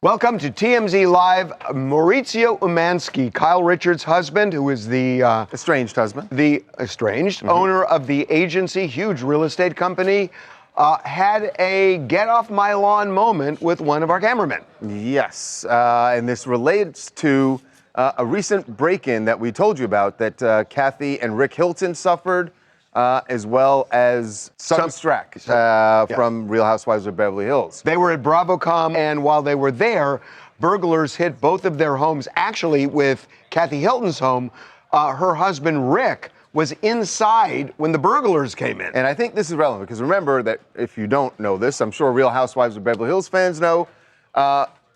Welcome to TMZ Live. Mauricio Umansky, Kyle Richards' husband, who is the estranged husband, the estranged owner of the agency, huge real estate company, had a get off my lawn moment with one of our cameramen. Yes, and this relates to a recent break-in that we told you about that Kathy and Rick Hilton suffered, as well as Sutton Strack from Real Housewives of Beverly Hills. They were at BravoCom, and while they were there, burglars hit both of their homes. Actually, with Kathy Hilton's home, her husband Rick was inside when the burglars came in. And I think this is relevant because remember that if you don't know this, I'm sure Real Housewives of Beverly Hills fans know,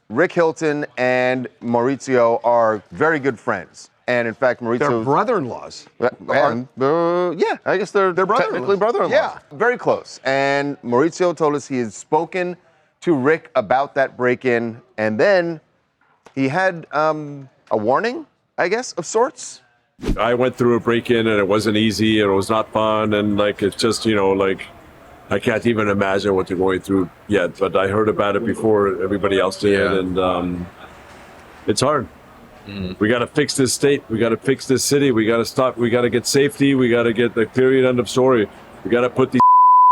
Rick Hilton and Mauricio are very good friends. And in fact, Mauricio... They're brother-in-laws. Yeah, I guess they're technically brother-in-laws. Yeah. Very close. And Mauricio told us he had spoken to Rick about that break-in, and then he had a warning, I guess, of sorts. I went through a break-in, and it wasn't easy, and it was not fun, and, it's just, I can't even imagine what they're going through yet, but I heard about it before everybody else did, and it's hard. We got to fix this state. We got to fix this city. We got to stop. We got to get safety. We got to get the period, end of story. We got to put these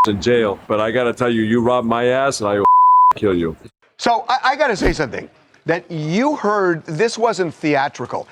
in jail. But I got to tell you, you robbed my ass and I will kill you. So I got to say something that you heard. This wasn't theatrical.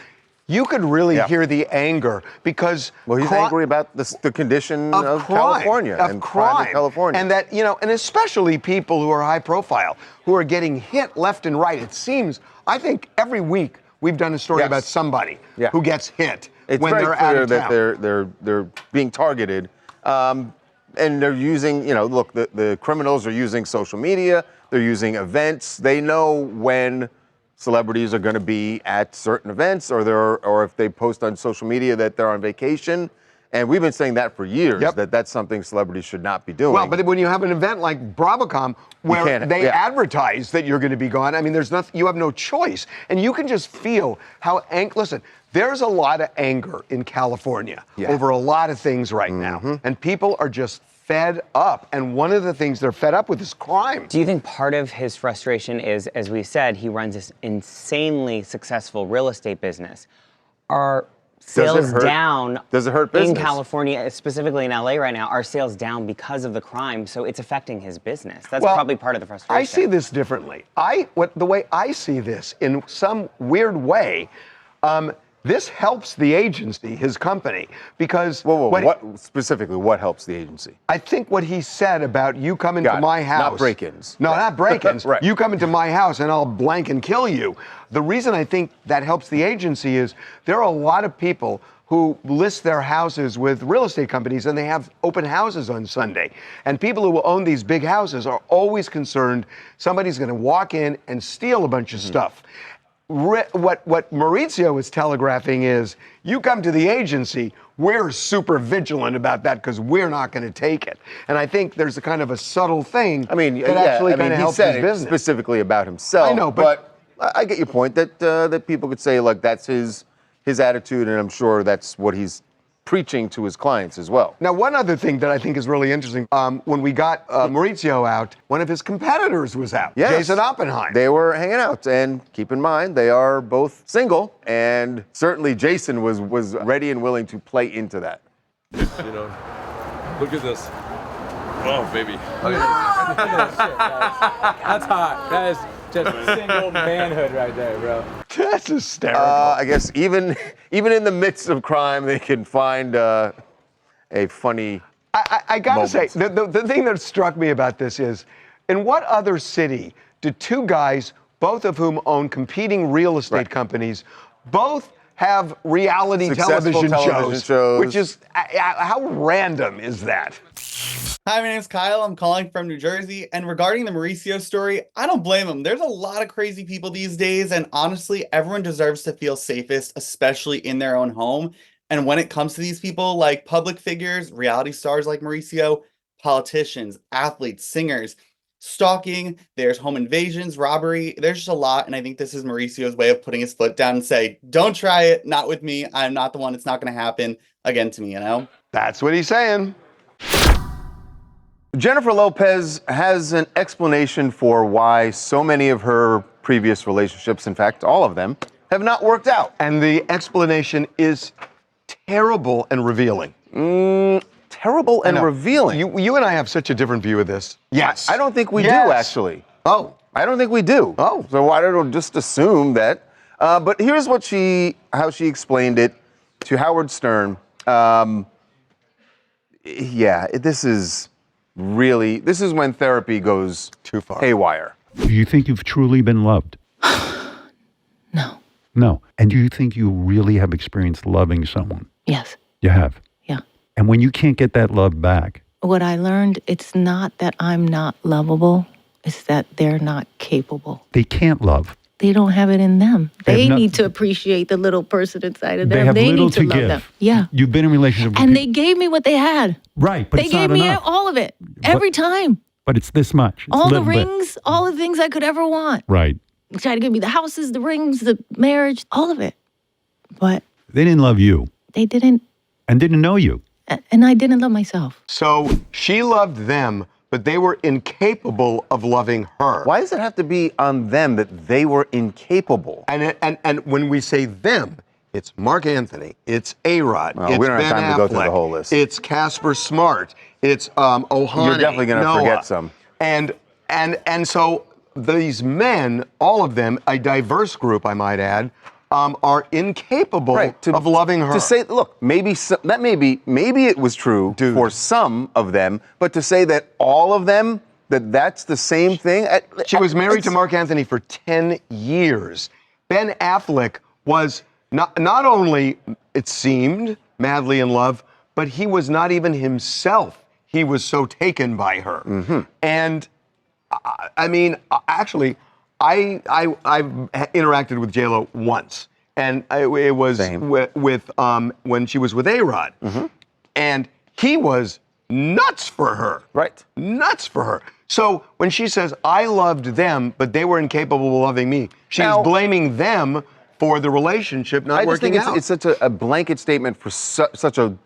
You could really hear the anger because he's angry about the condition of California and crime in California, and that and especially people who are high profile who are getting hit left and right. It seems I think every week we've done a story about somebody who gets hit when they're out of town. It's very clear that they're being targeted, and they're using look, the criminals are using social media. They're using events. They know when celebrities are going to be at certain events, or if they post on social media that they're on vacation. And we've been saying that for years, that that's something celebrities should not be doing. Well, but when you have an event like BravoCom, where they advertise that you're going to be gone, I mean, there's nothing, you have no choice. And you can just feel how, listen, there's a lot of anger in California over a lot of things right now. And people are just fed up. And one of the things they're fed up with is crime. Do you think part of his frustration is, as we said, he runs this insanely successful real estate business? Are sales down in California, specifically in LA right now, are sales down because of the crime, so it's affecting his business? That's probably part of the frustration. I see this differently. The way I see this, in some weird way, this helps the agency, his company, because... What specifically, what helps the agency? I think what he said about you coming to my house... Not break-ins. No, not break-ins. Right. You come into my house and I'll blank and kill you. The reason I think that helps the agency is there are a lot of people who list their houses with real estate companies and they have open houses on Sunday. And people who own these big houses are always concerned somebody's going to walk in and steal a bunch of stuff. What Mauricio is telegraphing is, you come to the agency, we're super vigilant about that because we're not going to take it. And I think there's a kind of a subtle thing that actually kind of helps his business. Specifically about himself. I know, but I get your point that people could say, like, that's his attitude, and I'm sure that's what he's preaching to his clients as well. Now, one other thing that I think is really interesting, when we got Mauricio out, one of his competitors was out, Jason Oppenheim. They were hanging out, and keep in mind, they are both single, and certainly Jason was ready and willing to play into that. Look at this. Oh, baby. Look at that shit, that's hot. That is just single manhood right there, bro. That's hysterical. I guess even in the midst of crime, they can find a funny I gotta say, the thing that struck me about this is, in what other city do two guys, both of whom own competing real estate companies, both have reality television shows? Which is, how random is that? Hi, my name's Kyle. I'm calling from New Jersey. And regarding the Mauricio story, I don't blame him. There's a lot of crazy people these days. And honestly, everyone deserves to feel safest, especially in their own home. And when it comes to these people, like public figures, reality stars like Mauricio, politicians, athletes, singers, stalking, there's home invasions, robbery, there's just a lot. And I think this is Mauricio's way of putting his foot down and say, don't try it, not with me. I'm not the one. It's not going to happen again to me, That's what he's saying. Jennifer Lopez has an explanation for why so many of her previous relationships, in fact, all of them, have not worked out. And the explanation is terrible and revealing. Terrible and revealing. You and I have such a different view of this. Yes. I don't think we do, actually. Oh. I don't think we do. Oh. So why don't we just assume that? But here's how she explained it to Howard Stern. This is when therapy goes too far. Haywire. Do you think you've truly been loved? No. No. And do you think you really have experienced loving someone? Yes. You have? Yeah. And when you can't get that love back? What I learned, it's not that I'm not lovable, it's that they're not capable. They can't love. They don't have it in them. They need to appreciate the little person inside of them. They have little need to love give. them. Yeah. You've been in a relationship with And people. they gave me what they had. Right, but they it's not gave me enough. all of it. Every time. But it's this much. It's All the little bit. rings, all the things I could ever want. Right. They tried to give me the houses, the rings, the marriage, all of it. But They didn't love you. they didn't, And didn't know you. and I didn't love myself. So she loved them, but they were incapable of loving her. Why does it have to be on them that they were incapable? And when we say them, it's Mark Anthony, it's A-Rod, Well, it's we don't have Ben time to go through the Affleck, whole list. It's Casper Smart, it's Ohani. You're definitely going to Noah. forget some. And so these men, all of them, a diverse group, I might add, are incapable of loving her. To say, look, maybe it was true for some of them, but to say that all of them, that's the same thing. She was married to Mark Anthony for 10 years. Ben Affleck was not only, it seemed, madly in love, but he was not even himself. He was so taken by her. Mm-hmm. And I mean, actually, I've interacted with JLO once, and it was with when she was with A-Rod, and he was nuts for her. Right. Nuts for her. So when she says, I loved them, but they were incapable of loving me, she's blaming them for the relationship not working out. I just think it's such a blanket statement for such a,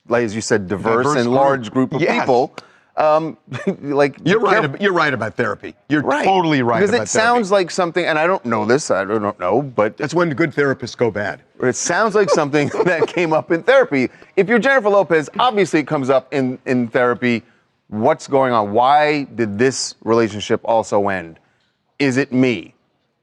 like as you said, diverse and large group of people. Like you're right about therapy. You're totally right because about therapy. it sounds like something, and I don't know this, I don't know, but that's when good therapists go bad. It sounds like something that came up in therapy. If you're Jennifer Lopez, obviously it comes up in therapy. What's going on? Why did this relationship also end? Is it me?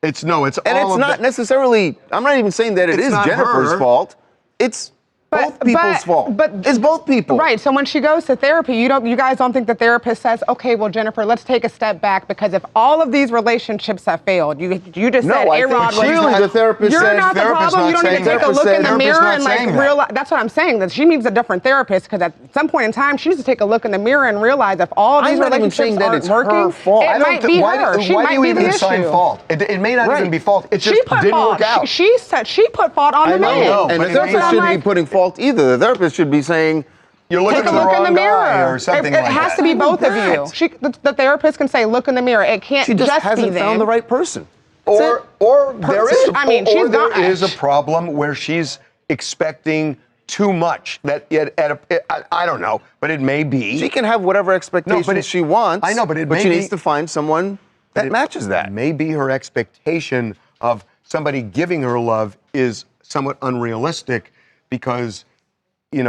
It's not necessarily. I'm not even saying that it is Jennifer's fault. It's both people's fault. But it's both people. Right. So when she goes to therapy, you guys don't think the therapist says, okay, well, Jennifer, let's take a step back because if all of these relationships have failed, you just said A-Rod was clearly the therapist you're said, not the problem. You don't need to take a look in the mirror and realize. That's what I'm saying. That she needs a different therapist because at some point in time, she needs to take a look in the mirror and realize if all of these relationships aren't working, it might be her. She might be the issue. Assign fault? It may not even be fault. It just didn't work out. She said she put fault on the man. And the therapist shouldn't be putting fault either. The therapist should be saying, you're looking take a look in the mirror or something it has to be both of you. The therapist can say, look in the mirror. It can't she just hasn't be them. found the right person. Or there is. I mean, there is a problem where she's expecting too much. I don't know, but it may be. She can have whatever expectations she wants. I know, but she needs to find someone that matches that. Maybe her expectation of somebody giving her love is somewhat unrealistic because,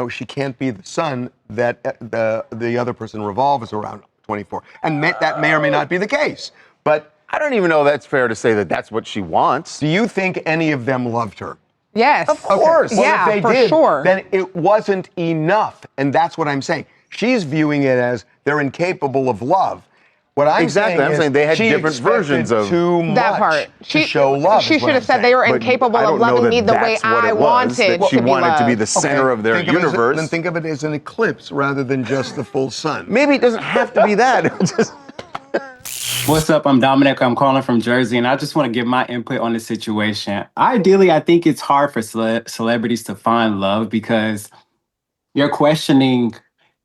she can't be the sun that the other person revolves around 24. And that may or may not be the case. But I don't even know that's fair to say that that's what she wants. Do you think any of them loved her? Yes. Of course. Okay. Well, if they did, sure. Then it wasn't enough. And that's what I'm saying. She's viewing it as they're incapable of love. What I'm saying they had different versions of too much that part. to show love. She should have said they were incapable of loving me the way I wanted. She wanted to be the center of their universe. Then think of it as an eclipse rather than just the full sun. Maybe it doesn't have to be that. What's up? I'm Dominic. I'm calling from Jersey, and I just want to give my input on the situation. Ideally, I think it's hard for celebrities to find love because you're questioning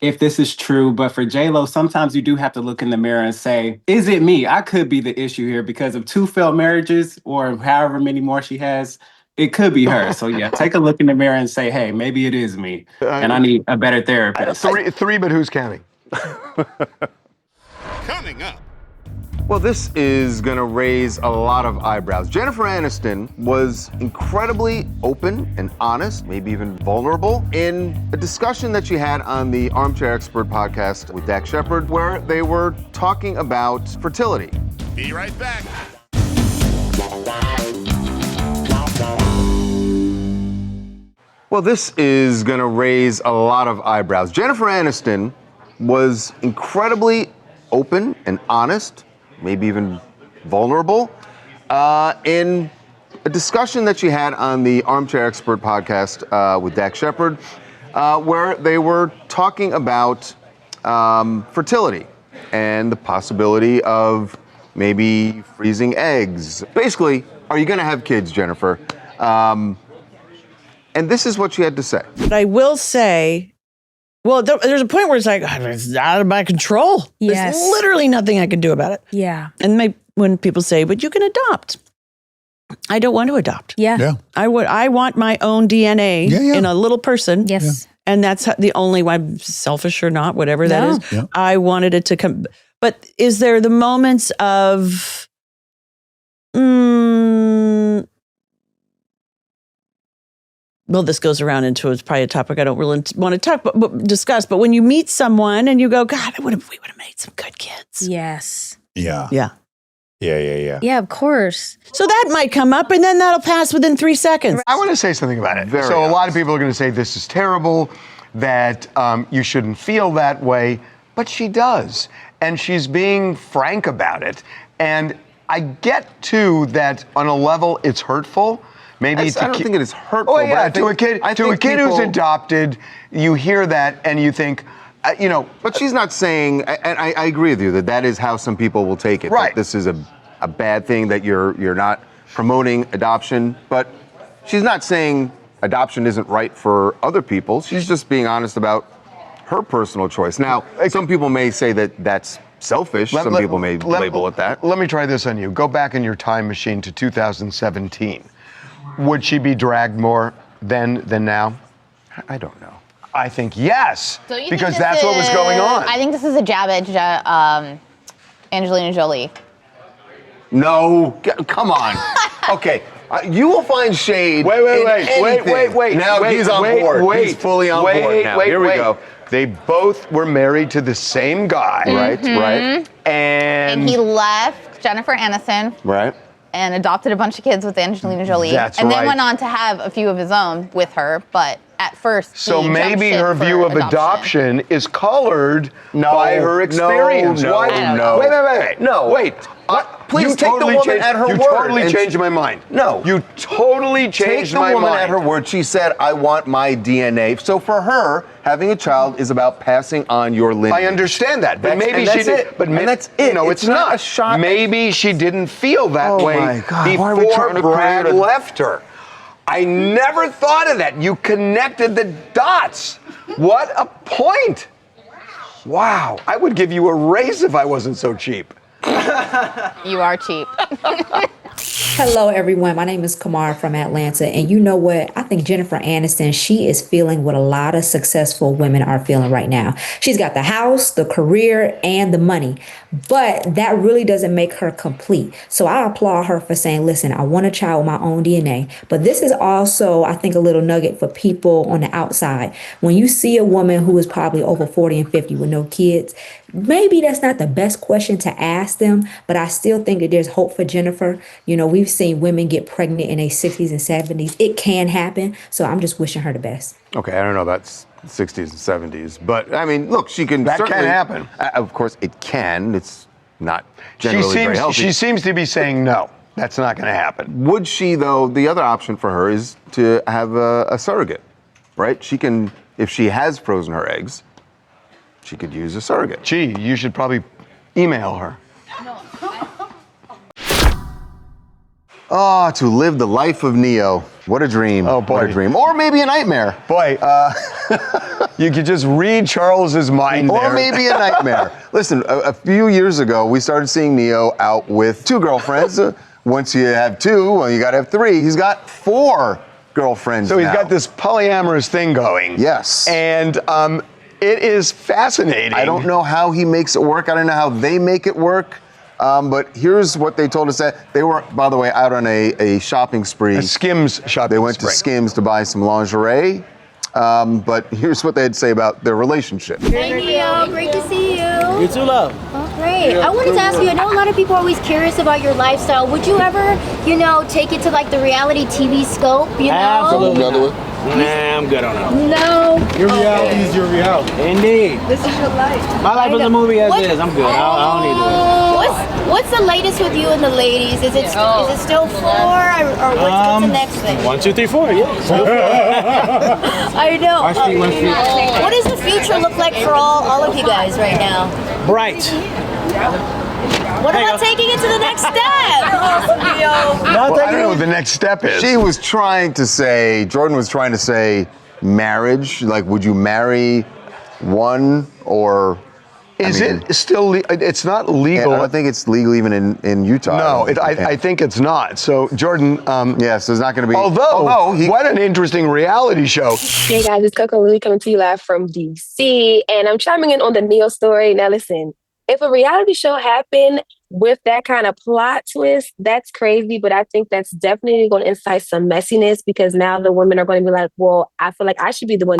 if this is true, but for JLO, sometimes you do have to look in the mirror and say, is it me? I could be the issue here because of 2 failed marriages or however many more she has. It could be her. So yeah, take a look in the mirror and say, hey, maybe it is me and I need a better therapist. Three, but who's counting? Coming up. Well, this is going to raise a lot of eyebrows. Jennifer Aniston was incredibly open and honest, maybe even vulnerable, in a discussion that she had on the Armchair Expert podcast with Dak Shepard, where they were talking about fertility. Be right back. Well, this is going to raise a lot of eyebrows. Jennifer Aniston was incredibly open and honest, maybe even vulnerable, in a discussion that she had on the Armchair Expert podcast with Dak Shepard, where they were talking about fertility and the possibility of maybe freezing eggs. Basically, are you going to have kids, Jennifer? And this is what she had to say. But I will say, well, there's a point where it's like, it's out of my control. Yes. There's literally nothing I can do about it. Yeah. And when people say, but you can adopt. I don't want to adopt. Yeah. I want my own DNA in a little person. Yes. And that's the only way, I'm selfish or not, whatever that is. Yeah. I wanted it to come. But is there the moments of, well, this goes around into, it's probably a topic I don't really want to discuss, but when you meet someone and you go, God, we would have made some good kids. Yes. Yeah. Yeah. Yeah. Yeah, of course. So that might come up and then that'll pass within 3 seconds. I want to say something about it. A lot of people are going to say this is terrible, that you shouldn't feel that way, but she does. And she's being frank about it. And I get, too, that on a level it's hurtful. Maybe I don't think it is hurtful. Oh, yeah, to a kid who's adopted, you hear that and you think, But she's not saying, and I agree with you, that is how some people will take it. Right. That this is a bad thing, that you're not promoting adoption. But she's not saying adoption isn't right for other people. She's just being honest about her personal choice. Now, some people may say that that's selfish. Some people may label it that. Let me try this on you. Go back in your time machine to 2017. Would she be dragged more then than now? I don't know. I think yes, Don't you because think that's what was going on. I think this is a jab at Angelina Jolie. No, come on. Okay, you will find shade. Wait. Now he's on board. He's fully on board now. Here we go. They both were married to the same guy. Right. And he left Jennifer Aniston. Right. And adopted a bunch of kids with Angelina Jolie. That's and then right. went on to have a few of his own with her, but at first So he maybe jumped her ship view for of adoption is colored by her experience. No. Wait. No. Wait. Please you take totally the woman at her word. You totally changed my mind. No. You totally changed my mind. Take the woman at her word. She said, I want my DNA. So for her, having a child is about passing on your lineage. I understand that, but maybe that's she did. it. But that's it. No, it's not. A shot. Maybe she didn't feel that way my God. Why are we before trying to Brad create a- left her. I never thought of that. You connected the dots. What a point. Wow. I would give you a raise if I wasn't so cheap. You are cheap. Hello, everyone. My name is Kamara from Atlanta. And you know what? I think Jennifer Aniston, she is feeling what a lot of successful women are feeling right now. She's got the house, the career, and the money. But that really doesn't make her complete. So I applaud her for saying, listen, I want a child with my own DNA. But this is also, I think, a little nugget for people on the outside. When you see a woman who is probably over 40 and 50 with no kids, maybe that's not the best question to ask them, but I still think that there's hope for Jennifer. You know, we've seen women get pregnant in their 60s and 70s. It can happen. So I'm just wishing her the best. Okay, I don't know about 60s and 70s, but I mean, look, she can. That certainly can happen. Of course, it can. It's not generally very healthy. She seems to be saying no. That's not going to happen. Would she, though? The other option for her is to have a surrogate, right? She can, if she has frozen her eggs, she could use a surrogate. Gee, you should probably email her. Oh, to live the life of Neo. What a dream. Oh, boy. What a dream. Or maybe a nightmare. Boy, you could just read Charles's mind or there. Maybe a nightmare. Listen, a few years ago, we started seeing Neo out with 2 girlfriends. Once you have 2, well, you got to have 3. He's got 4 girlfriends So he's now. got this polyamorous thing going. Yes. And it is fascinating. I don't know how he makes it work. I don't know how they make it work. But here's what they told us that they were, by the way, out on a shopping spree. A Skims shopping spree. They went to Skims to buy some lingerie. But here's what they had to say about their relationship. Hey, Leo. Great to see you. You too, love. Oh, great. I wanted to ask you, I know a lot of people are always curious about your lifestyle. Would you ever, take it to like the reality TV scope, Absolutely. Nah, I'm good on it. No. Your reality is your reality. Indeed. This is your life. My life is a movie as is. I'm good. I don't need to. What's the latest with you and the ladies? Is it still 4 or what's the next thing? 1, 2, 3, 4. Yeah. I know. What does the future look like for all of you guys right now? Bright. What about taking it to the next step? Well, I don't know what the next step is. Jordan was trying to say marriage. Like, would you marry one or? Is it still? It's not legal. I don't think it's legal even in Utah. No, I think it's not. So Jordan. Yes, there's not going to be. Although what an interesting reality show. Hey guys, it's Coco Louie coming to you live from DC, and I'm chiming in on the Neil story. Now listen, if a reality show happened with that kind of plot twist, that's crazy, but I think that's definitely going to incite some messiness because now the women are going to be like, well, I feel like I should be the one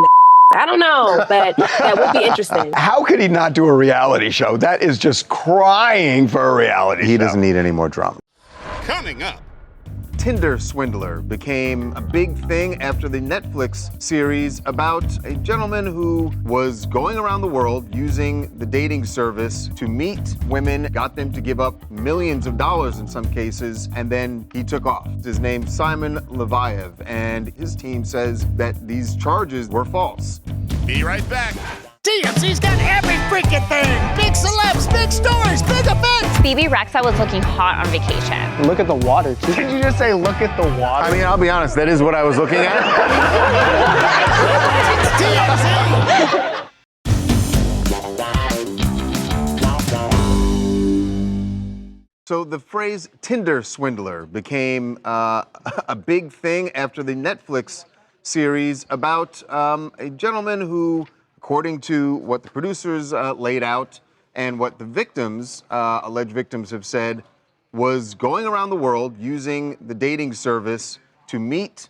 I don't know, but that would be interesting. How could he not do a reality show? That is just crying for a reality show. He doesn't need any more drama. Coming up. Tinder swindler became a big thing after the Netflix series about a gentleman who was going around the world using the dating service to meet women, got them to give up millions of dollars in some cases, and then he took off. His name's Simon Leviev, and his team says that these charges were false. Be right back. TMZ's got every freaking thing. Big celebs, big stories, big events. BB Rexa was looking hot on vacation. Look at the water, too. Did you just say look at the water? I mean, I'll be honest, that is what I was looking at. So the phrase Tinder swindler became a big thing after the Netflix series about a gentleman who, according to what the producers laid out and what the victims, alleged victims have said, was going around the world using the dating service to meet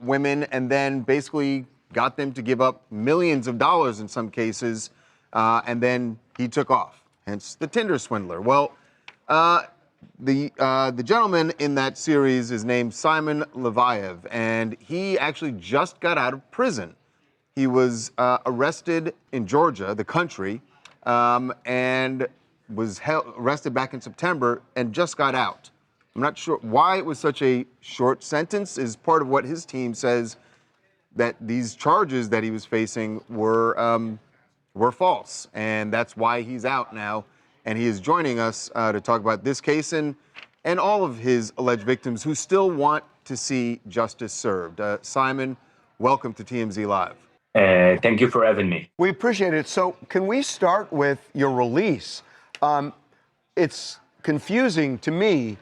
women and then basically got them to give up millions of dollars in some cases, and then he took off, hence the Tinder swindler. Well, the gentleman in that series is named Simon Leviev, and he actually just got out of prison. He was arrested in Georgia, the country, and was arrested back in September and just got out. I'm not sure why it was such a short sentence. Is part of what his team says that these charges that he was facing were false, and that's why he's out now. And he is joining us to talk about this case and all of his alleged victims who still want to see justice served. Simon, welcome to TMZ Live. Thank you for having me. We appreciate it. So can we start with your release? It's confusing to me.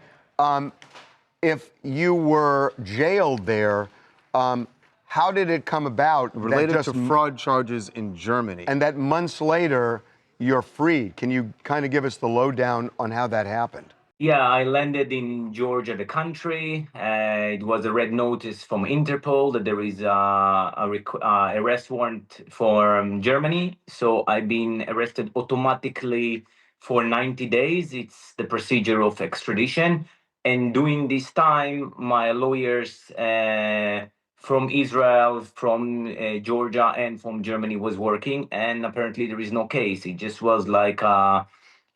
If you were jailed there, how did it come about? Related to fraud charges in Germany. And that months later, you're freed. Can you kind of give us the lowdown on how that happened? Yeah, I landed in Georgia, the country. It was a red notice from Interpol that there is a arrest warrant for Germany. So I've been arrested automatically for 90 days. It's the procedure of extradition. And during this time, my lawyers from Israel, from Georgia, and from Germany was working. And apparently there is no case. It just was like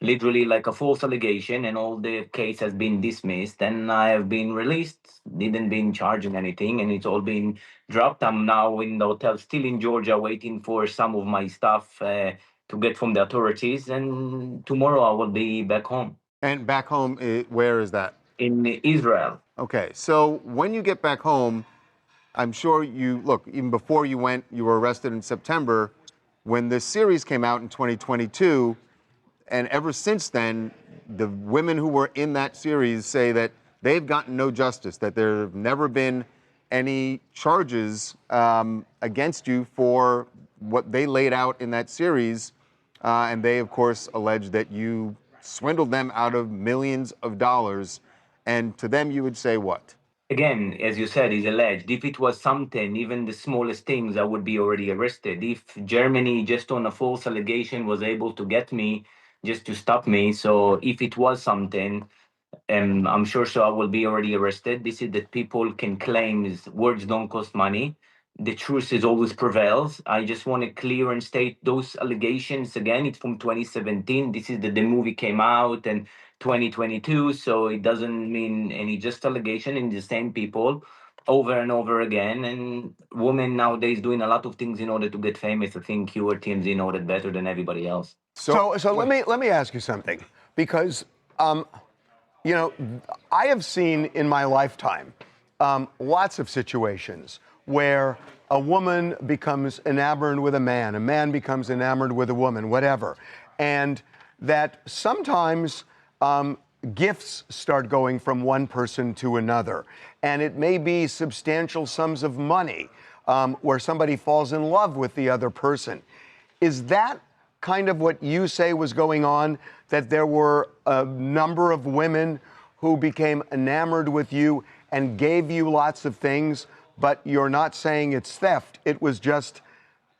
literally like a false allegation, and all the case has been dismissed, and I have been released, didn't been charged in anything, and it's all been dropped. I'm now in the hotel, still in Georgia, waiting for some of my stuff to get from the authorities, and tomorrow I will be back home. And back home, where is that? In Israel. Okay, so when you get back home, I'm sure even before you went, you were arrested in September. When this series came out in 2022, and ever since then, the women who were in that series say that they've gotten no justice, that there have never been any charges against you for what they laid out in that series. And they, of course, allege that you swindled them out of millions of dollars. And to them, you would say what? Again, as you said, is alleged. If it was something, even the smallest things, I would be already arrested. If Germany, just on a false allegation, was able to get me just to stop me, so if it was something, I'm sure so I will be already arrested. This is that people can claim is words don't cost money. The truth is always prevails. I just want to clear and state those allegations again. It's from 2017. This is the movie came out and 2022, so it doesn't mean any just allegation in the same people over and over again. And women nowadays doing a lot of things in order to get famous. I think you or TMZ know that better than everybody else. So let me ask you something, because you know, I have seen in my lifetime lots of situations where a woman becomes enamored with a man becomes enamored with a woman, whatever, and that sometimes gifts start going from one person to another, and it may be substantial sums of money where somebody falls in love with the other person. Is that kind of what you say was going on, that there were a number of women who became enamored with you and gave you lots of things, but you're not saying it's theft? It was just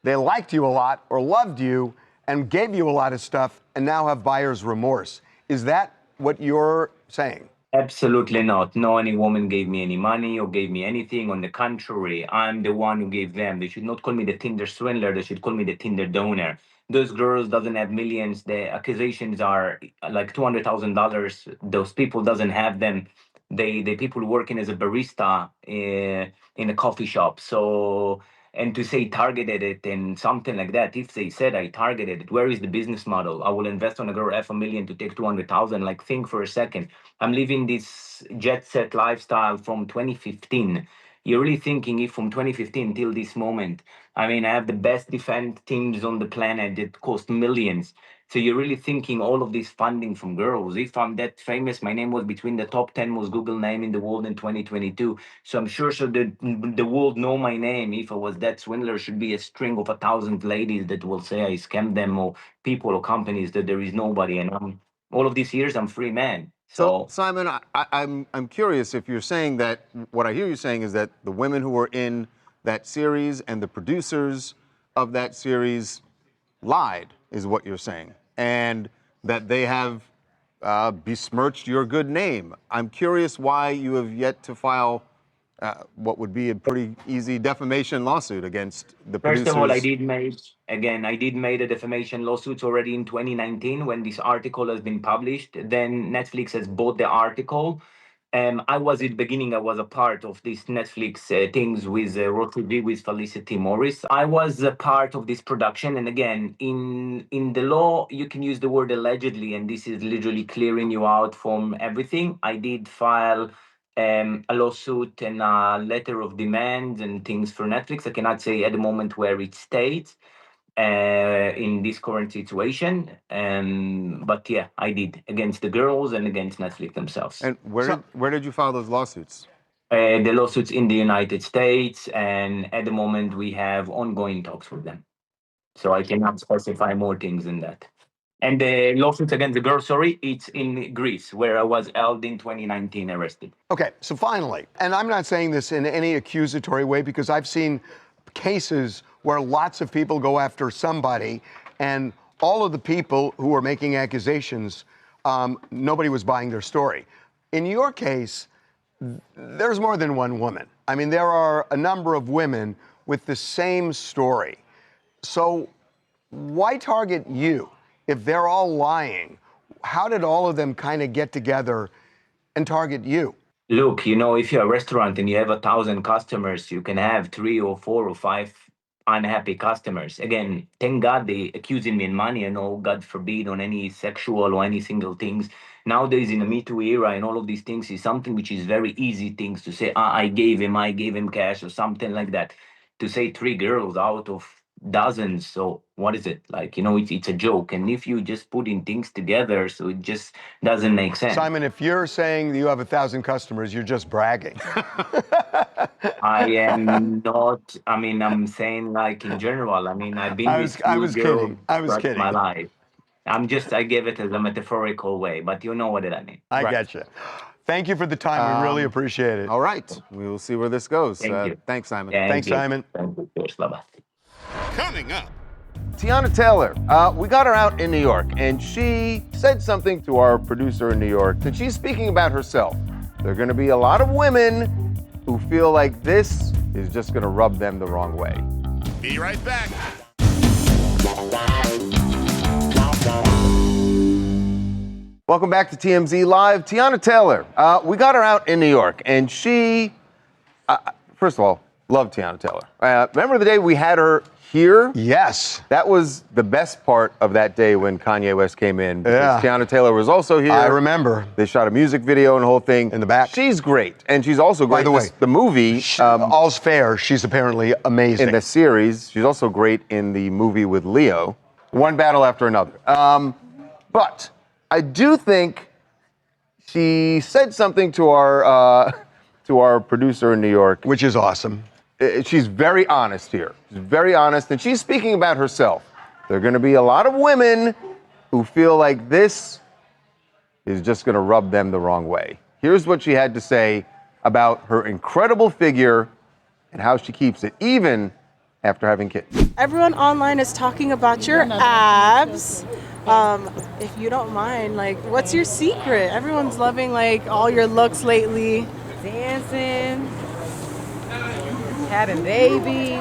they liked you a lot or loved you and gave you a lot of stuff and now have buyer's remorse. Is that what you're saying? Absolutely not. No, any woman gave me any money or gave me anything. On the contrary, I'm the one who gave them. They should not call me the Tinder swindler. They should call me the Tinder donor. Those girls doesn't have millions. The accusations are like $200,000. Those people doesn't have them. The people working as a barista in a coffee shop. So, and to say targeted it and something like that, if they said I targeted it, where is the business model? I will invest on a girl $500,000 to take 200,000. Like, think for a second. I'm living this jet set lifestyle from 2015. You're really thinking if from 2015 till this moment, I mean, I have the best defense teams on the planet that cost millions. So you're really thinking all of this funding from girls. If I'm that famous, my name was between the top 10 most Google name in the world in 2022. So I'm sure so the world know my name. If I was that swindler, should be a string of 1,000 ladies that will say I scammed them, or people or companies that there is nobody. And all of these years, I'm free man. So Simon, I'm curious if you're saying that, what I hear you saying is that the women who were in that series and the producers of that series lied, is what you're saying, and that they have besmirched your good name. I'm curious why you have yet to file what would be a pretty easy defamation lawsuit against the producers. First of all, I did make a defamation lawsuit already in 2019 when this article has been published. Then Netflix has bought the article. I was at the beginning, I was a part of this Netflix things with Road to Be with Felicity Morris. I was a part of this production. And again, in the law, you can use the word allegedly, and this is literally clearing you out from everything. I did file a lawsuit and a letter of demands and things for Netflix. I cannot say at the moment where it states in this current situation. But yeah, I did, against the girls and against Netflix themselves. And where did you file those lawsuits? The lawsuits in the United States, and at the moment we have ongoing talks with them. So I cannot specify more things than that. And the lawsuits against the girl, it's in Greece, where I was held in 2019, arrested. Okay, so finally, and I'm not saying this in any accusatory way, because I've seen cases where lots of people go after somebody, and all of the people who are making accusations, nobody was buying their story. In your case, there's more than one woman. I mean, there are a number of women with the same story. So why target you? If they're all lying, how did all of them kind of get together and target you? Look, if you're a restaurant and you have 1,000 customers, you can have 3 or 4 or 5 unhappy customers. Again, thank God they accusing me in money, and God forbid on any sexual or any single things. Nowadays in the Me Too era and all of these things is something which is very easy things to say, I gave him cash or something like that. To say 3 girls out of dozens, so what is it like? It's a joke. And if you just putting things together, so it just doesn't make sense. Simon, if you're saying that you have 1,000 customers, you're just bragging. I am not. I mean, I'm saying like in general. I mean, I've been I was kidding. My life. I give it as a metaphorical way, but you know what I mean. I get you. Thank you for the time. We really appreciate it. All right. We will see where this goes. Thank you. Thanks, Simon. Thanks, Simon. Bye-bye. Coming up. Tiana Taylor, we got her out in New York, and she said something to our producer in New York that she's speaking about herself. There are going to be a lot of women who feel like this is just going to rub them the wrong way. Be right back. Welcome back to TMZ Live. Tiana Taylor, we got her out in New York, and she, first of all, love Tiana Taylor. Remember the day we had her here? Yes. That was the best part of that day when Kanye West came in. Yeah. Tiana Taylor was also here. I remember. They shot a music video and the whole thing. In the back. She's great. And she's also great. By the way, the movie. All's Fair. She's apparently amazing. In the series. She's also great in the movie with Leo. One battle after another. But I do think she said something to our producer in New York. Which is awesome. She's very honest here. She's very honest, and she's speaking about herself. There are going to be a lot of women who feel like this is just going to rub them the wrong way. Here's what she had to say about her incredible figure and how she keeps it, even after having kids. Everyone online is talking about your abs. If you don't mind, like, what's your secret? Everyone's loving, like, all your looks lately. Dancing. Having babies.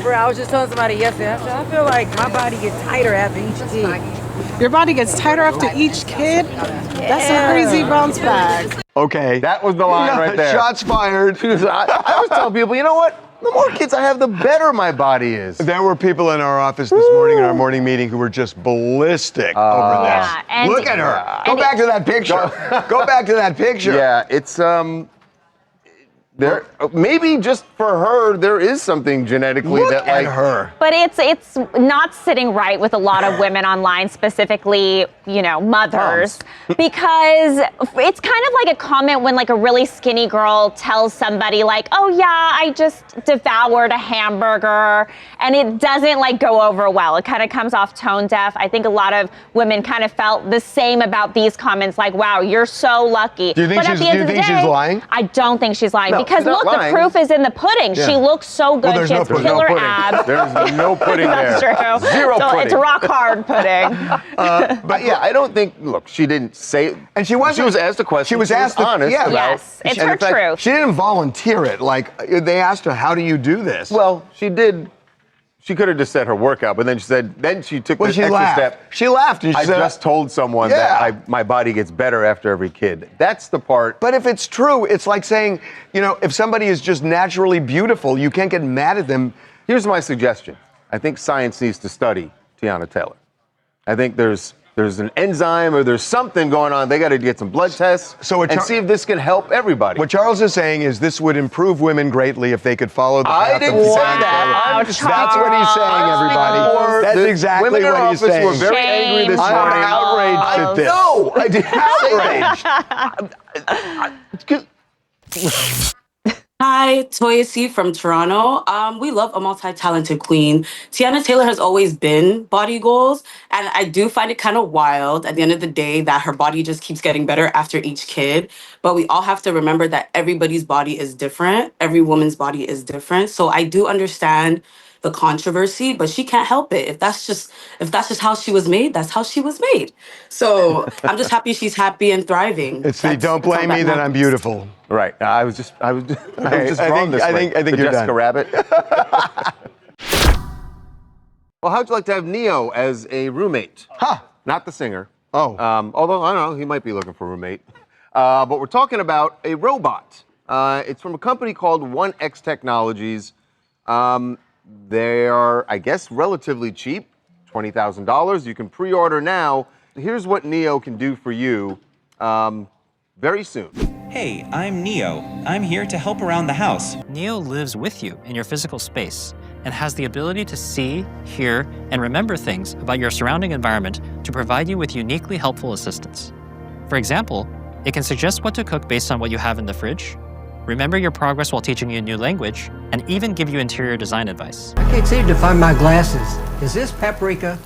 Bro, I was just telling somebody yesterday, I feel like my body gets tighter after each kid. Your body gets tighter after each kid? That's a crazy bounce back. Okay. That was the line right there. Shots fired. I was telling people, you know what? The more kids I have, the better my body is. There were people in our office this morning in our morning meeting who were just ballistic over this. Yeah, Look at her. Go back to that picture. Go back to that picture. Yeah, it's there. Maybe just for her, there is something genetically Look that at like her. But it's not sitting right with a lot of women online, specifically, mothers, because it's kind of like a comment when like a really skinny girl tells somebody like, oh yeah, I just devoured a hamburger, and it doesn't like go over well. It kind of comes off tone deaf. I think a lot of women kind of felt the same about these comments, like, wow, you're so lucky. Do you think, she's lying? I don't think she's lying. No, because she's not look, lying. the proof is in the pudding. Yeah. She looks so good. Well, She has killer abs. There's no pudding That's there. true. Zero So pudding. it's rock hard pudding. But yeah, I don't think. Look, she didn't say. And she wasn't. She was asked a question. She was asked. honest. Yeah. About, Yes, it's and her in fact, truth. She didn't volunteer it. Like they asked her, "How do you do this?" Well, she did. She could have just said her workout, but then she said. Then she took this she extra laughed. step. She laughed. And she I said, just told someone that my body gets better after every kid. That's the part. But if it's true, it's like saying, if somebody is just naturally beautiful, you can't get mad at them. Here's my suggestion. I think science needs to study Tiana Taylor. I think there's an enzyme or there's something going on. They got to get some blood tests and see if this can help everybody. What Charles is saying is this would improve women greatly if they could follow the path I didn't say that. That's what he's saying, everybody. That's exactly women in what he's office saying. were very angry this I'm morning. outraged at this. No, I didn't. Outraged. Hi, Toya C from Toronto. We love a multi-talented queen. Tiana Taylor has always been body goals, and I do find it kind of wild at the end of the day that her body just keeps getting better after each kid. But we all have to remember that everybody's body is different. Every woman's body is different. So I do understand the controversy, but she can't help it. If that's just how she was made, that's how she was made. So I'm just happy she's happy and thriving. It's the don't blame me that I'm beautiful. Right. I was just drawn this way. I think the you're Jessica done. Rabbit. Well, how'd you like to have Neo as a roommate? Not the singer. Oh. Although, I don't know, he might be looking for a roommate. But we're talking about a robot. It's from a company called 1X Technologies. They are, I guess, relatively cheap, $20,000. You can pre-order now. Here's what Neo can do for you very soon. Hey, I'm Neo. I'm here to help around the house. Neo lives with you in your physical space and has the ability to see, hear, and remember things about your surrounding environment to provide you with uniquely helpful assistance. For example, it can suggest what to cook based on what you have in the fridge, remember your progress while teaching you a new language, and even give you interior design advice. I can't seem to find my glasses. Is this paprika?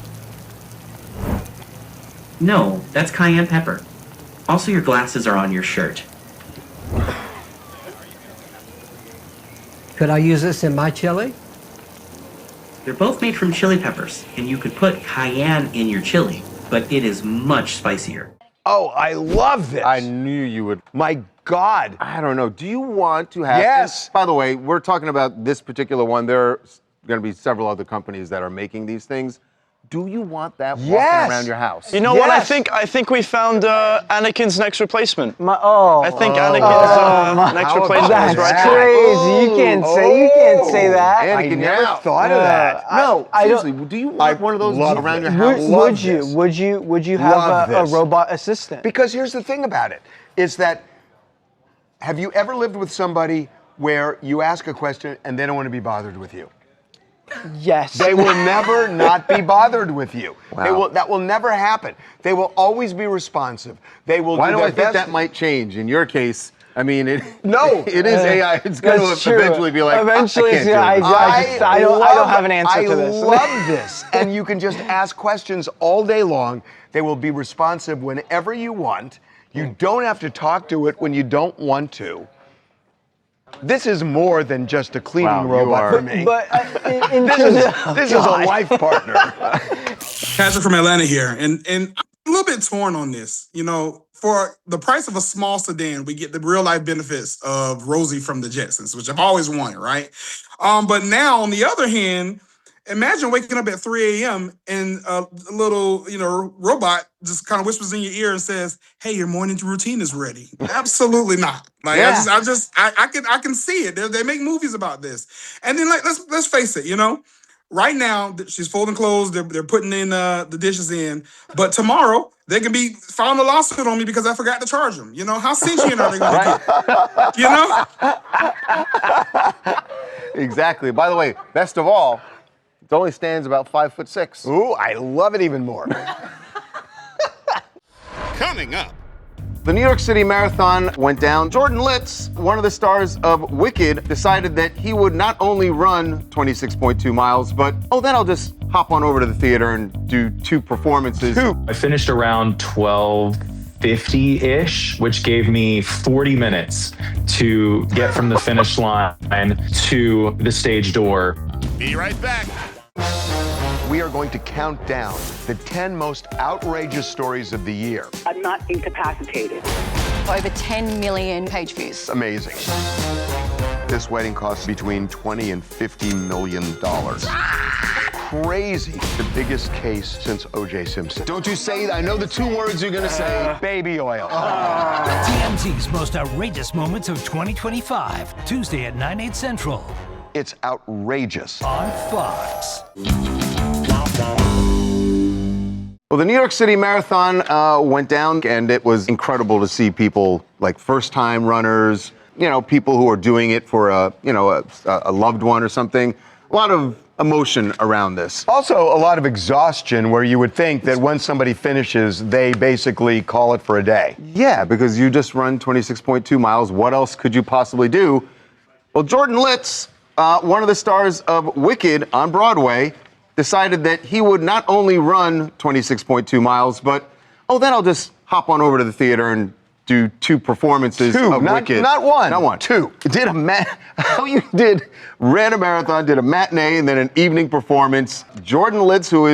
No, that's cayenne pepper. Also, your glasses are on your shirt. Could I use this in my chili? They're both made from chili peppers, and you could put cayenne in your chili, but it is much spicier. Oh, I love this. I knew you would. My God. I don't know. Do you want to have? Yes. By the way, we're talking about this particular one. There are going to be several other companies that are making these things. Do you want that walking around your house? You know what? I think we found Anakin's next replacement. I think Anakin's next replacement is right That's crazy. You can't say that. Anakin, never thought of that. No, seriously. Do you want one of those around your house? Would you have a robot assistant? Because here's the thing about it, is that have you ever lived with somebody where you ask a question and they don't want to be bothered with you? Yes. They will never not be bothered with you. Wow. That will never happen. They will always be responsive. They will Why do do their I think best. that might change? In your case, I mean, it is AI. It's going to eventually be like, eventually, I can't do it. I don't have an answer to this. I love this. And you can just ask questions all day long. They will be responsive whenever you want. You don't have to talk to it when you don't want to. This is more than just a cleaning robot for me. But this is a life partner. Patrick from Atlanta here, and I'm a little bit torn on this. You know, for the price of a small sedan, we get the real life benefits of Rosie from the Jetsons, which I've always wanted, right? But now, on the other hand, imagine waking up at 3 a.m. and a little, robot just kind of whispers in your ear and says, "Hey, your morning routine is ready." Absolutely not. Like I can see it. They make movies about this. And then let's face it, right now she's folding clothes. They're putting in the dishes in. But tomorrow they can be filing a lawsuit on me because I forgot to charge them. How sentient are they going to get? Exactly. By the way, best of all, it only stands about 5'6". Ooh, I love it even more. Coming up. The New York City Marathon went down. Jordan Litz, one of the stars of Wicked, decided that he would not only run 26.2 miles, but, then I'll just hop on over to the theater and do 2 performances. I finished around 12:50-ish, which gave me 40 minutes to get from the finish line to the stage door. Be right back. We are going to count down the 10 most outrageous stories of the year. I'm not incapacitated. Over 10 million page views. Amazing. This wedding costs between $20 and $50 million. Crazy. The biggest case since O.J. Simpson. Don't you say that. I know the 2 words you're going to say. Baby oil. TMZ's most outrageous moments of 2025. Tuesday at 9, 8 Central. It's outrageous. On Fox. Well, the New York City Marathon went down, and it was incredible to see people like first-time runners, people who are doing it for a loved one or something. A lot of emotion around this. Also, a lot of exhaustion where you would think that when somebody finishes, they basically call it for a day. Yeah, because you just run 26.2 miles. What else could you possibly do? Well, Jordan Litz, one of the stars of Wicked on Broadway, decided that he would not only run 26.2 miles, but, then I'll just hop on over to the theater and do 2 performances of Wicked. Not one. Not one. 2. Ran a marathon, did a matinee, and then an evening performance. Jordan Litz, who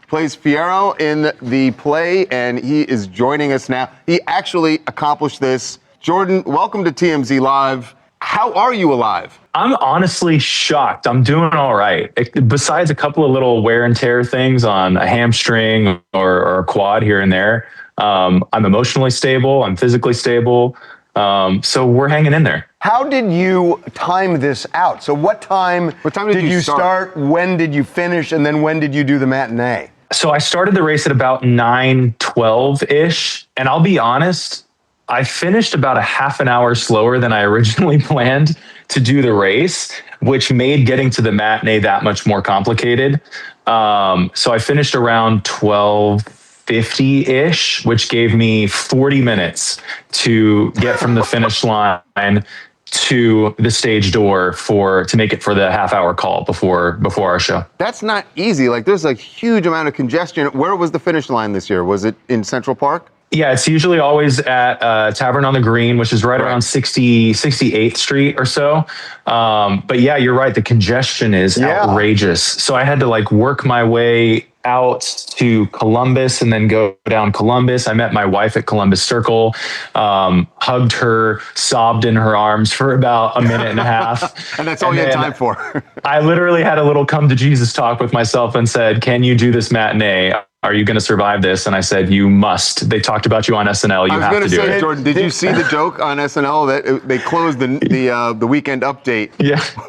plays Fiyero in the play, and he is joining us now. He actually accomplished this. Jordan, welcome to TMZ Live. How are you alive? I'm honestly shocked. I'm doing all right. Besides a couple of little wear and tear things on a hamstring or a quad here and there, I'm emotionally stable. I'm physically stable. So we're hanging in there. How did you time this out? So what time did you start? When did you finish? And then when did you do the matinee? So I started the race at about 9:12-ish. And I'll be honest, I finished about a half an hour slower than I originally planned to do the race, which made getting to the matinee that much more complicated. So I finished around 12:50-ish, which gave me 40 minutes to get from the finish line to the stage door to make it for the half-hour call before our show. That's not easy. Like, there's a huge amount of congestion. Where was the finish line this year? Was it in Central Park? Yeah, it's usually always at Tavern on the Green, which is right around 68th Street or so. But yeah, you're right. The congestion is outrageous. So I had to like work my way out to Columbus and then go down Columbus. I met my wife at Columbus Circle, hugged her, sobbed in her arms for about a minute and a half. And that's all you had time for. I literally had a little come to Jesus talk with myself and said, can you do this matinee? Are you going to survive this? And I said, you must. They talked about you on SNL. You have to do it. Jordan, did you see the joke on SNL that they closed the weekend update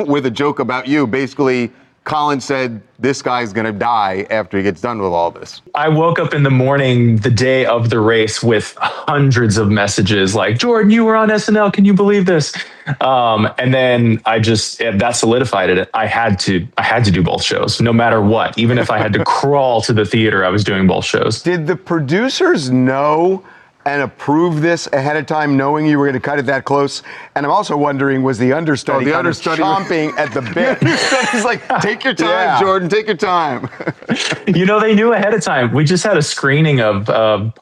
with a joke about you? Basically, Colin said, this guy's going to die after he gets done with all this. I woke up in the morning, the day of the race, with hundreds of messages like, Jordan, you were on SNL. Can you believe this? And then that solidified it. I had to do both shows, no matter what. Even if I had to crawl to the theater, I was doing both shows. Did the producers know and approve this ahead of time, knowing you were going to cut it that close? And I'm also wondering, was the understudy, chomping at the bit? The understudy's like, take your time, Jordan, take your time. They knew ahead of time. We just had a screening of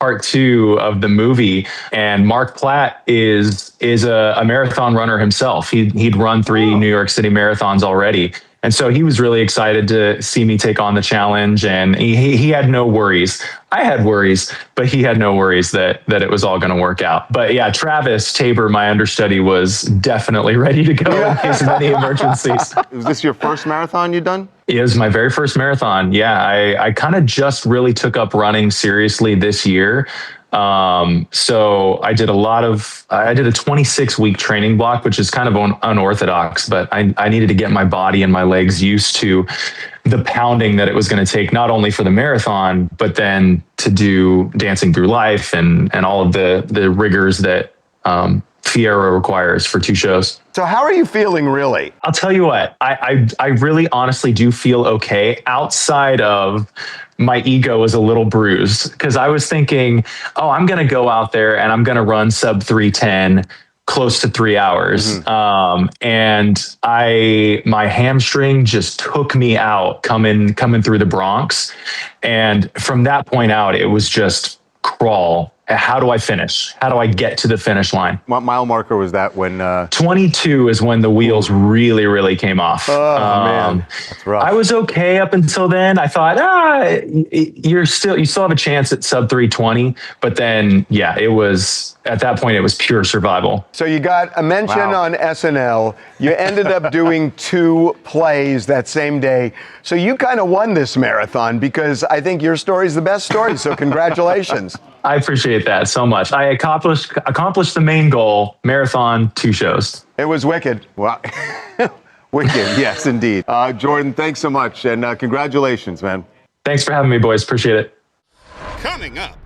part 2 of the movie, and Mark Platt is a marathon runner himself. He'd run 3 New York City marathons already. And so he was really excited to see me take on the challenge, and he had no worries. I had worries, but he had no worries that it was all going to work out. But yeah, Travis Tabor, my understudy, was definitely ready to go in case of any emergencies. Was this your first marathon you'd done? It was my very first marathon. Yeah, I kind of just really took up running seriously this year. So I did a 26-week training block, which is kind of unorthodox, but I needed to get my body and my legs used to the pounding that it was going to take, not only for the marathon, but then to do Dancing Through Life and all of the rigors that Fiero requires for 2 shows. So how are you feeling, really? I'll tell you what, I really honestly do feel okay, outside of my ego was a little bruised, because I was thinking, I'm going to go out there and I'm going to run sub 3:10, close to 3 hours. And my hamstring just took me out coming through the Bronx. And from that point out, it was just crawl. How do I finish? How do I get to the finish line? What mile marker was that when? 22 is when the wheels really, really came off. Oh, man. That's rough. I was okay up until then. I thought, you still have a chance at sub 3:20. But then, at that point, it was pure survival. So you got a mention on SNL. You ended up doing 2 plays that same day. So you kind of won this marathon, because I think your story is the best story. So congratulations. I appreciate that so much. I accomplished the main goal, marathon, 2 shows. It was wicked. Wow. Wicked, yes, indeed. Jordan, thanks so much, and congratulations, man. Thanks for having me, boys. Appreciate it. Coming up,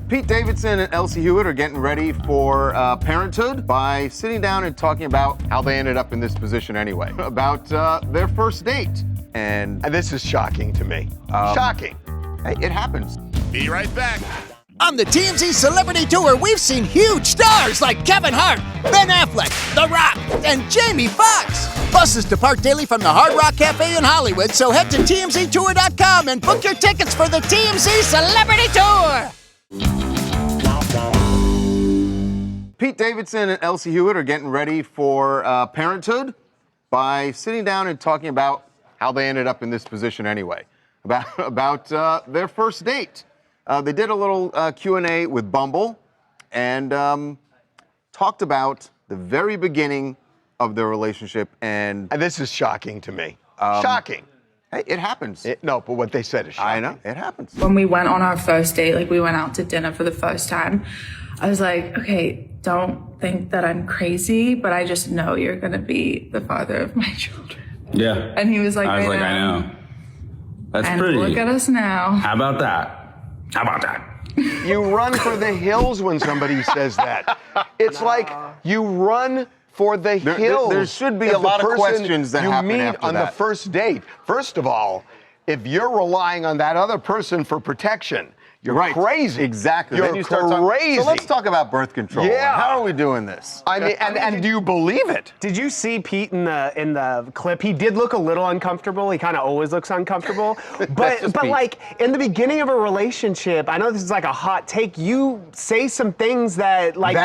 Pete Davidson and Elsie Hewitt are getting ready for parenthood by sitting down and talking about how they ended up in this position anyway, about their first date. And this is shocking to me. Shocking. Hey, it happens. Be right back. On the TMZ Celebrity Tour, we've seen huge stars like Kevin Hart, Ben Affleck, The Rock, and Jamie Foxx. Buses depart daily from the Hard Rock Cafe in Hollywood, so head to TMZTour.com and book your tickets for the TMZ Celebrity Tour. Pete Davidson and Elsie Hewitt are getting ready for parenthood by sitting down and talking about how they ended up in this position anyway, about their first date. They did a little Q&A with Bumble and talked about the very beginning of their relationship. And this is shocking to me. Shocking. Hey, it happens. No, but what they said is shocking. I know, it happens. When we went on our first date, we went out to dinner for the first time, I was like, okay, don't think that I'm crazy, but I just know you're going to be the father of my children. Yeah. And he was like, I know. That's and pretty. Look at us now. How about that? How about that? You run for the hills when somebody says that. It's like you run for the hills. There should be a lot of questions that happen you meet after on that. the first date. First of all, if you're relying on that other person for protection, You're crazy. Exactly. You're Then you start talking- crazy. So let's talk about birth control. Yeah. How are we doing this? I mean, and do you believe it? Did you see Pete in the clip? He did look a little uncomfortable. He kind of always looks uncomfortable. But like in the beginning of a relationship, I know this is like a hot take. You say some things that like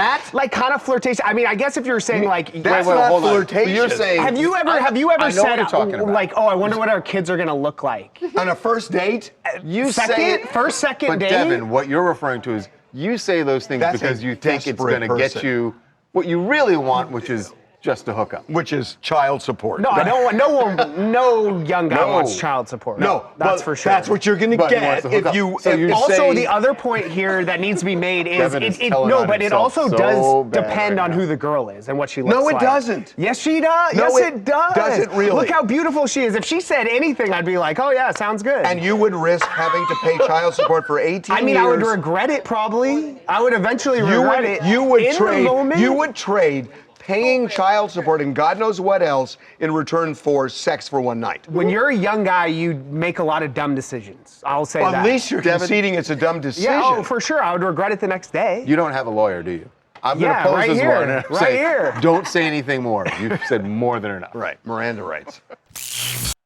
kind of flirtation. I mean, I guess if you're saying like that's not flirtation. You're saying have you ever I know what said you're talking about. like, oh, I wonder what our kids are gonna look like on a first date? You second, say it, first, second but date. Devin, what you're referring to is you say those things That's because a you think it's desperate going to get person. you what you really want, which is just a hookup. Which is child support. No, I don't want no young guy wants child support. No, that's but for sure. That's what you're going to But he get wants to hook if up. you. So you're also, saying- the other point here that needs to be made is Devin is telling on but it himself also so does bad depend right on now. who the girl is and what she looks No, like. it doesn't. Yes, she does. No, yes, it it does. doesn't really. Look how beautiful she is. If she said anything, I'd be like, oh yeah, sounds good. And you would risk having to pay child support for 18 I mean, years. I would regret it probably. I would eventually regret it. You would in trade. the moment. You would trade paying child support and God knows what else in return for sex for one night. When you're a young guy, you make a lot of dumb decisions. I'll say that. At least you're conceding it's a dumb decision. Yeah, oh, for sure. I would regret it the next day. You don't have a lawyer, do you? I'm going to Yeah, pose right this here, one and right say, here. don't say anything more. You've said more than enough. Right, Miranda rights.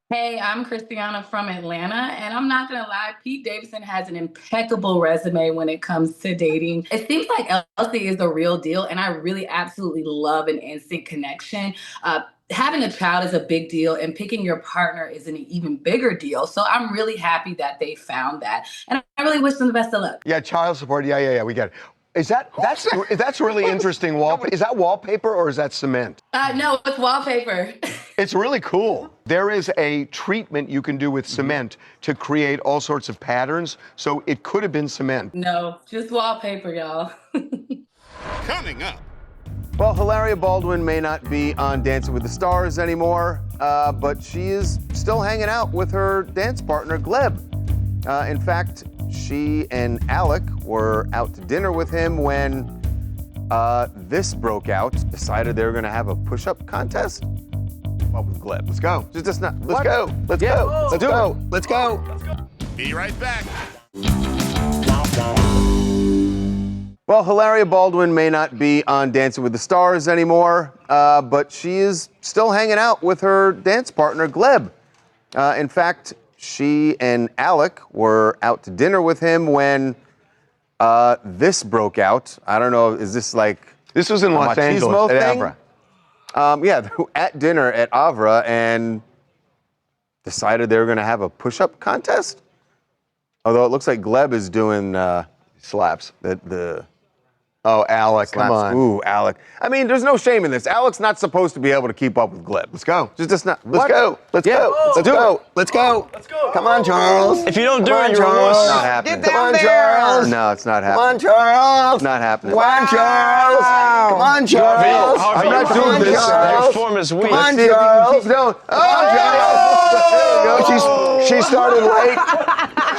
Hey, I'm Christiana from Atlanta, and I'm not gonna lie, Pete Davidson has an impeccable resume when it comes to dating. It seems like Elsie is the real deal, and I really absolutely love an instant connection. Having a child is a big deal, and picking your partner is an even bigger deal. So I'm really happy that they found that, and I really wish them the best of luck. Yeah, child support. Yeah, we get it. That's really interesting wallpaper. Is that wallpaper or is that cement? No, it's wallpaper. It's really cool. There is a treatment you can do with cement to create all sorts of patterns. So it could have been cement. No, just wallpaper, y'all. Coming up. Well, Hilaria Baldwin may not be on Dancing with the Stars anymore, but she is still hanging out with her dance partner, Gleb. In fact, she and Alec were out to dinner with him when this broke out. Decided they were going to have a push-up contest. Well, with Gleb. Let's go. Let's go. Let's go. Let's go. Let's go. Be right back. Well, Hilaria Baldwin may not be on Dancing with the Stars anymore, but she is still hanging out with her dance partner, Gleb. In fact, she and Alec were out to dinner with him when this broke out. I don't know, is this like This was in a Los machismo Angeles at thing? Avra. Yeah, they were at dinner at Avra and decided they were going to have a push-up contest. Although it looks like Gleb is doing slaps. Oh, Alec, slaps. come on. Ooh, Alec. I mean, there's no shame in this. Alec's not supposed to be able to keep up with Gleb. Let's go. Just not. Let's go. Let's go. Let's go. Let's go. Let's go. Come on, Charles. If you don't do Come on, it, you're a Charles. wuss. Not happening. Come on, Charles. No, it's not Come happening. on, Charles. It's not happening. Come on, Charles. Come on, Charles. I'm not doing this. Your form is weak. Come on, Charles. No. Oh, Charles. There you go. She started late.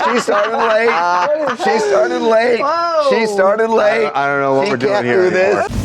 She started late. She started late. She started late. I don't know what She we're doing can't here do this. anymore.